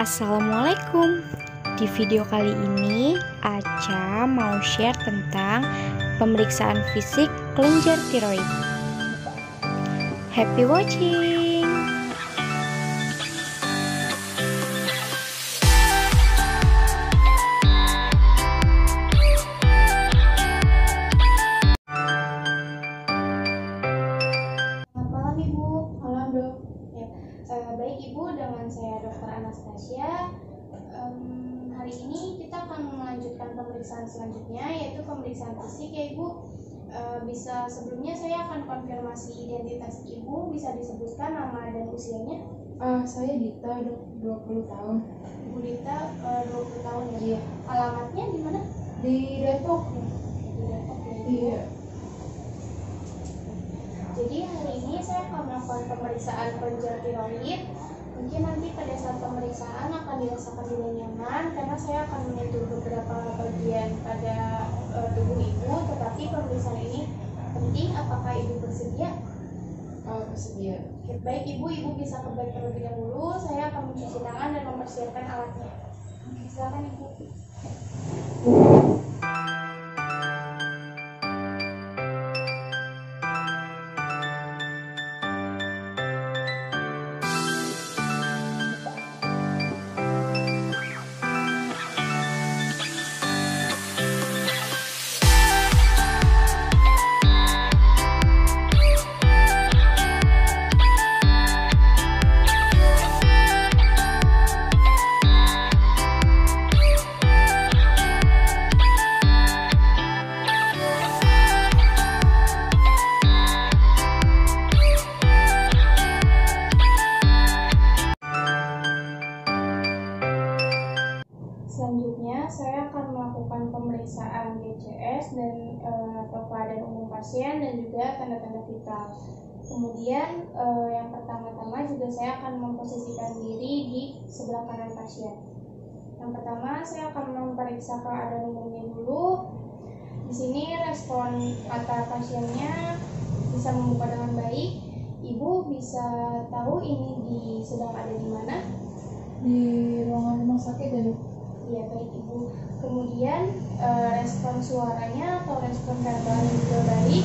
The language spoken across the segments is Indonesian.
Assalamualaikum. Di video kali ini Aca mau share tentang pemeriksaan fisik kelenjar tiroid. Happy watching. Selamat malam Ibu. Malam Dok. Baik Ibu, dengan saya Dr. Anastasia. Hari ini kita akan melanjutkan pemeriksaan selanjutnya, yaitu pemeriksaan fisik ya Ibu. Sebelumnya saya akan konfirmasi identitas Ibu. Bisa disebutkan nama dan usianya? Saya Dita, 20 tahun. Ibu Dita, 20 tahun ya? Iya. Alamatnya di mana? Di Depok. Di Depok ya? Iya. Jadi hari ini saya akan melakukan pemeriksaan kelenjar tiroid. Mungkin nanti pada saat pemeriksaan akan dirasakan tidak nyaman karena saya akan menyentuh beberapa bagian pada tubuh Ibu. Tetapi pemeriksaan ini penting. Apakah Ibu bersedia? Bersedia. Oke, baik Ibu bisa ke bed terlebih dahulu. Saya akan mencuci tangan dan mempersiapkan alatnya. Oke, silakan Ibu. Selanjutnya, saya akan melakukan pemeriksaan BCS dan atau keadaan umum pasien dan juga tanda-tanda vital. Kemudian, yang pertama-tama juga saya akan memposisikan diri di sebelah kanan pasien. Yang pertama, saya akan memeriksa keadaan umumnya dulu. Di sini respon mata pasiennya bisa membuka dengan baik. Ibu bisa tahu ini sedang ada di mana? Di ruangan rumah sakit ya, Dok? Ya, baik Ibu. Kemudian respon suaranya atau respon verbalnya juga baik.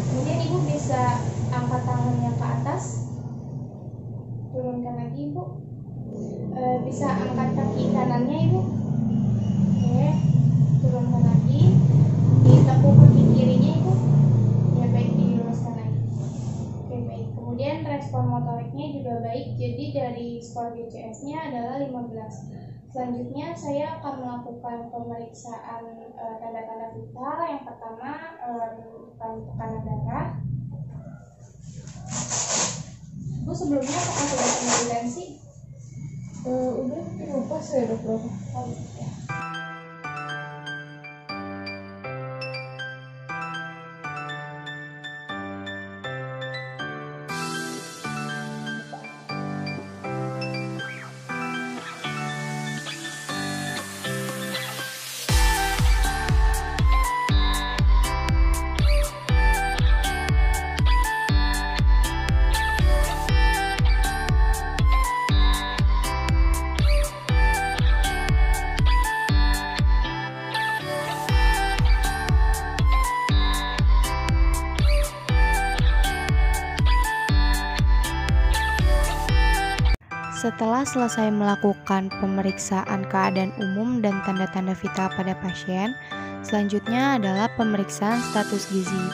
Kemudian Ibu bisa angkat tangannya ke atas, turunkan lagi Ibu. Bisa angkat kaki kanannya Ibu. Oke, turunkan lagi. Ditekuk kaki kirinya Ibu. Ya, baik, diluruskan lagi. Oke, baik. Kemudian respon motoriknya juga baik. Jadi dari skor BCS-nya adalah 15. Selanjutnya saya akan melakukan pemeriksaan tanda-tanda vital. Yang pertama, tekanan darah. Bu, sebelumnya apakah sudah pernah tensi? Udah, lupa saya, Dok, berapa? Oh, ya. Setelah selesai melakukan pemeriksaan keadaan umum dan tanda-tanda vital pada pasien, selanjutnya adalah pemeriksaan status gizi.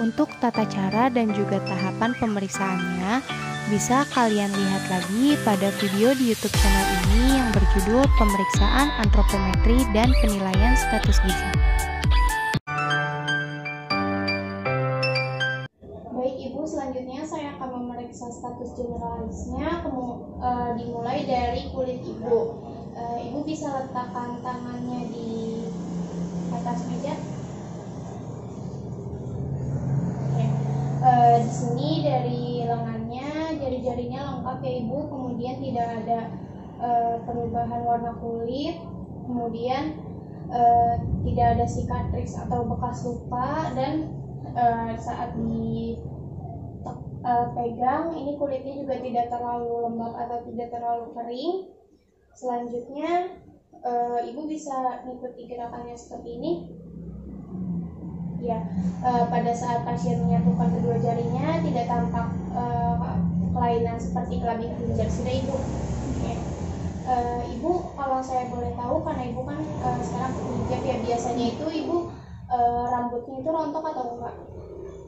Untuk tata cara dan juga tahapan pemeriksaannya, bisa kalian lihat lagi pada video di YouTube channel ini yang berjudul Pemeriksaan Antropometri dan Penilaian Status Gizi. Baik Ibu, selanjutnya saya akan memeriksa status generalisnya, dimulai dari kulit Ibu. Ibu bisa letakkan tangannya di atas meja. Oke. Di sini dari lengannya, jari-jarinya lengkap ya Ibu. Kemudian tidak ada perubahan warna kulit. Kemudian tidak ada sikatriks atau bekas luka, dan saat dipegang ini kulitnya juga tidak terlalu lembab atau tidak terlalu kering. Selanjutnya, Ibu bisa mengikuti gerakannya seperti ini. Ya, pada saat pasien menyatukan kedua jarinya tidak tampak kelainan seperti kelabing kelenjar. Sudah Ibu. Oke. Ibu, kalau saya boleh tahu, karena Ibu kan sekarang penghijab ya, biasanya itu Ibu rambutnya itu rontok atau enggak?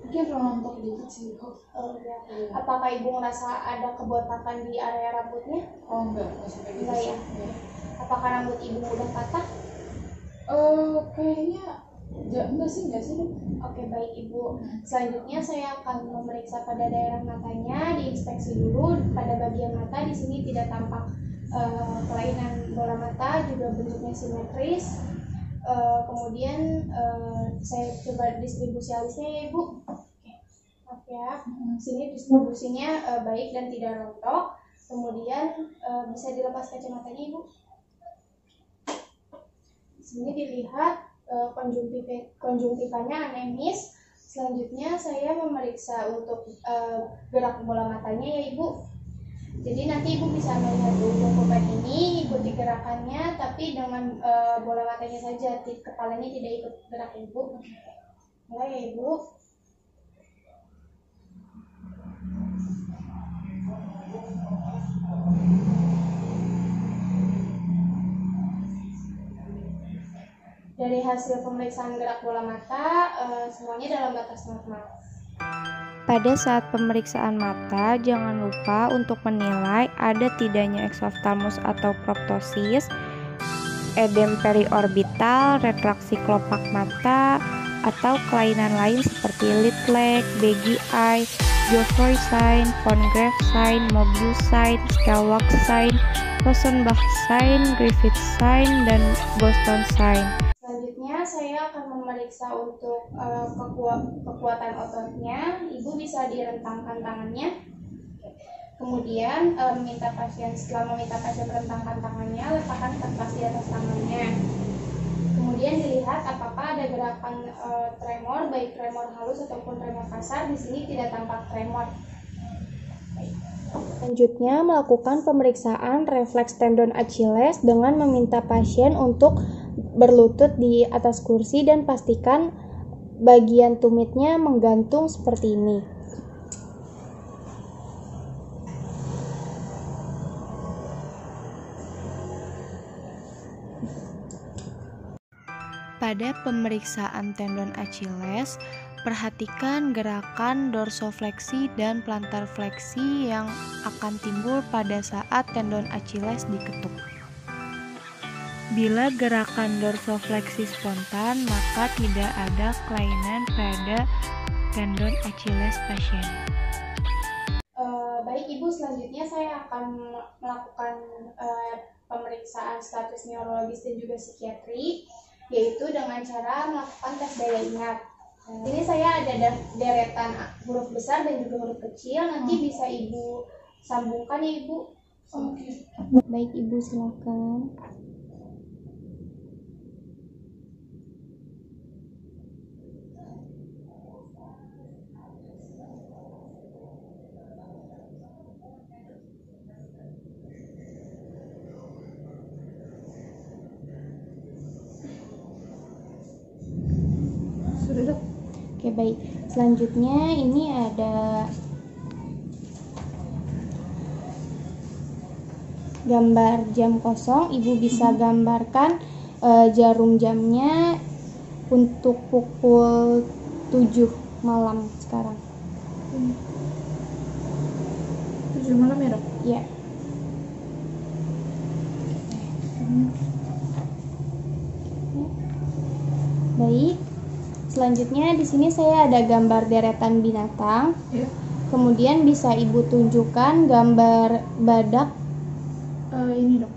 Mungkin rontok dikit sih kok. Ya. Apakah Ibu merasa ada kebotakan di area rambutnya? Oh enggak sampai gitu Enggak sih. ya? Apakah rambut Ibu mudah patah? Kayaknya enggak sih Dok. Oke, baik Ibu. Selanjutnya saya akan memeriksa pada daerah matanya, diinspeksi dulu pada bagian mata. Di sini tidak tampak kelainan bola mata, juga bentuknya simetris. Kemudian saya coba distribusi alisnya ya Ibu. Oke, maaf ya. Sini distribusinya baik dan tidak rontok. Kemudian bisa dilepas kacamatanya Ibu. Di sini dilihat konjungtivanya anemis. Selanjutnya saya memeriksa untuk gerak bola matanya ya Ibu. Jadi nanti Ibu bisa melihat ujung beban ini, ikuti gerakannya, tapi dengan bola matanya saja, kepalanya tidak ikut gerak Ibu. Mulai ya Ibu. Dari hasil pemeriksaan gerak bola mata, semuanya dalam batas normal. Pada saat pemeriksaan mata, jangan lupa untuk menilai ada tidaknya eksoftalmus atau proptosis, edem periorbital, retraksi kelopak mata, atau kelainan lain seperti lid lag, baggy eye, Geoffroy sign, von Graff sign, Mobius sign, Stelwach sign, Rosenbach sign, Griffith sign, dan Boston sign. Selanjutnya saya akan memeriksa untuk kekuatan ototnya. Ibu bisa direntangkan tangannya. Kemudian setelah meminta pasien merentangkan tangannya, letakkan kertas di atas tangannya. Kemudian dilihat apakah ada gerakan tremor, baik tremor halus ataupun tremor kasar. Di sini tidak tampak tremor. Selanjutnya melakukan pemeriksaan refleks tendon Achilles dengan meminta pasien untuk berlutut di atas kursi dan pastikan bagian tumitnya menggantung seperti ini. Pada pemeriksaan tendon Achilles, perhatikan gerakan dorsofleksi dan plantar fleksi yang akan timbul pada saat tendon Achilles diketuk. Bila gerakan dorsofleksi spontan, maka tidak ada kelainan pada tendon Achilles pasien. Baik Ibu, selanjutnya saya akan melakukan pemeriksaan status neurologis dan juga psikiatri, yaitu dengan cara melakukan tes daya ingat. Ini saya ada deretan huruf besar dan juga huruf kecil, nanti bisa Ibu sambungkan ya Ibu. Oke. Baik Ibu, silakan. Sudah Dok. Oke, baik. Selanjutnya ini ada gambar jam kosong. Ibu bisa gambarkan jarum jamnya untuk pukul 7 malam sekarang. 7 malam ya Dok? Ya. Baik. Selanjutnya di sini saya ada gambar deretan binatang. Ya. Kemudian bisa Ibu tunjukkan gambar badak. Ini Dok.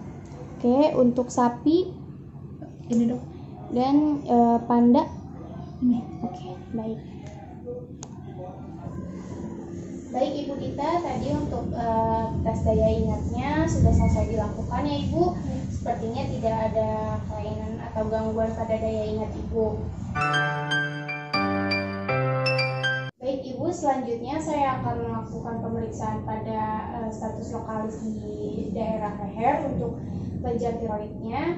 Oke, untuk sapi Ini Dok. dan panda. Ini. Oke, baik. Baik Ibu Dita, tadi untuk tes daya ingatnya sudah selesai dilakukan ya Ibu. Sepertinya tidak ada kelainan atau gangguan pada daya ingat Ibu. Baik Ibu, selanjutnya saya akan melakukan pemeriksaan pada status lokalis di daerah leher untuk kelenjar tiroidnya.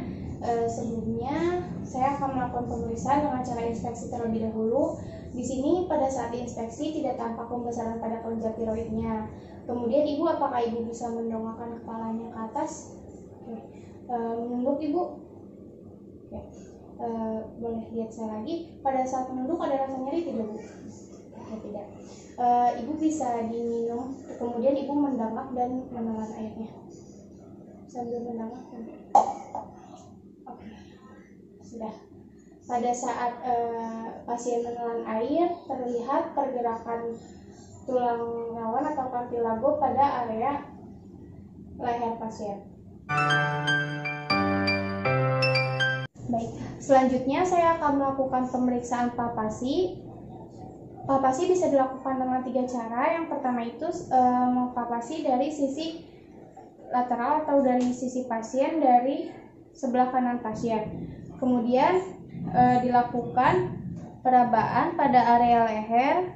Sebelumnya saya akan melakukan pemeriksaan dengan cara inspeksi terlebih dahulu. Di sini pada saat inspeksi tidak tampak pembesaran pada kelenjar tiroidnya. Kemudian ibu, apakah ibu bisa mendongakkan kepalanya ke atas? Oke. Menunduk ibu. Oke. Boleh lihat saya lagi. Pada saat menunduk ada rasa nyeri tidak bu? Oke, tidak. Ibu bisa diminum, kemudian ibu mendangak dan menelan airnya sambil mendangak. Oke, sudah. Pada saat pasien menelan air, terlihat pergerakan tulang rawan atau cartilago pada area leher pasien. Baik, selanjutnya saya akan melakukan pemeriksaan palpasi. Palpasi bisa dilakukan dengan 3 cara. Yang pertama itu palpasi dari sisi lateral atau dari sisi pasien dari sebelah kanan pasien. Kemudian dilakukan perabaan pada area leher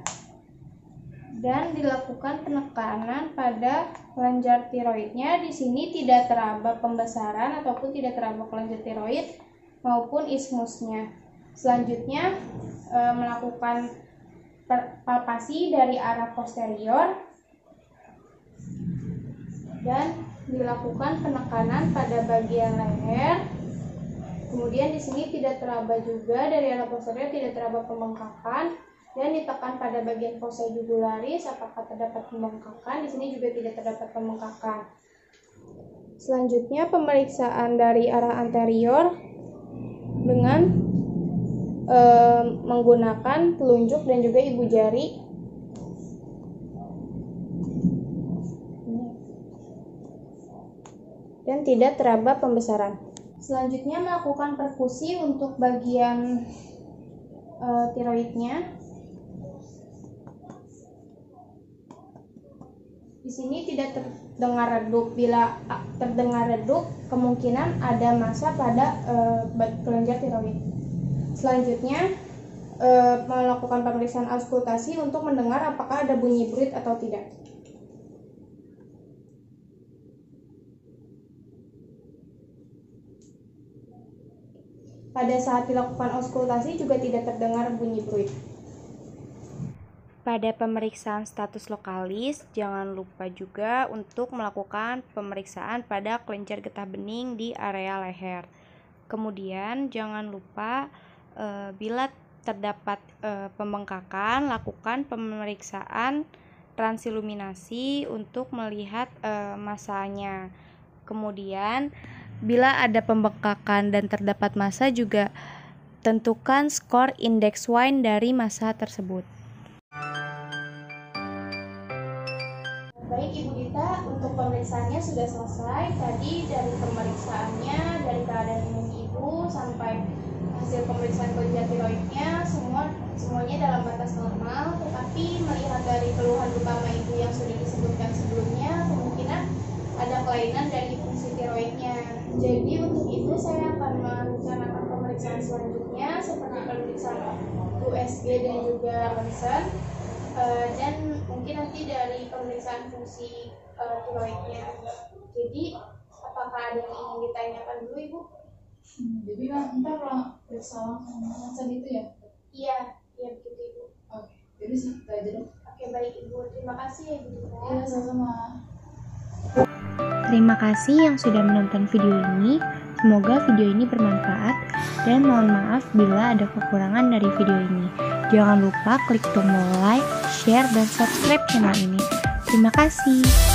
dan dilakukan penekanan pada kelenjar tiroidnya. Di sini tidak teraba pembesaran ataupun tidak teraba kelenjar tiroid maupun ismusnya. Selanjutnya melakukan palpasi dari arah posterior dan dilakukan penekanan pada bagian leher. Kemudian di sini tidak teraba juga dari arah posterior, tidak teraba pembengkakan, dan ditekan pada bagian fossa jugularis apakah terdapat pembengkakan. Di sini juga tidak terdapat pembengkakan. Selanjutnya pemeriksaan dari arah anterior dengan menggunakan telunjuk dan juga ibu jari. Dan tidak teraba pembesaran. Selanjutnya melakukan perkusi untuk bagian tiroidnya. Di sini tidak terdengar redup. Bila terdengar redup, kemungkinan ada massa pada kelenjar tiroid. Selanjutnya melakukan pemeriksaan auskultasi untuk mendengar apakah ada bunyi bruit atau tidak. Pada saat dilakukan auskultasi juga tidak terdengar bunyi bruit. Pada pemeriksaan status lokalis, jangan lupa juga untuk melakukan pemeriksaan pada kelenjar getah bening di area leher. Kemudian jangan lupa bila terdapat pembengkakan, lakukan pemeriksaan transiluminasi untuk melihat massanya. Kemudian bila ada pembengkakan dan terdapat massa juga tentukan skor indeks Wine dari massa tersebut. Baik Ibu Dita, untuk pemeriksaannya sudah selesai. Tadi dari pemeriksaannya, dari keadaan umum Ibu sampai hasil pemeriksaan kelenjar tiroidnya semuanya dalam batas normal. Tetapi melihat dari keluhan utama Ibu yang sudah disebutkan sebelumnya, kemungkinan ada kelainan dari fungsi tiroidnya. Jadi untuk itu saya akan merencanakan pemeriksaan selanjutnya seperti pemeriksaan USG dan juga ronsen, dan mungkin nanti dari pemeriksaan fungsi tiroidnya. Jadi apakah ada yang ingin ditanyakan dulu Ibu? Jadi ntar periksa langsung ronsen itu ya? Iya begitu Ibu. Oke, jadi itu aja dong. Oke, baik Ibu, terima kasih ya Ibu. Iya, sama-sama. Terima kasih yang sudah menonton video ini. Semoga video ini bermanfaat dan mohon maaf bila ada kekurangan dari video ini. Jangan lupa klik tombol like, share, dan subscribe channel ini. Terima kasih.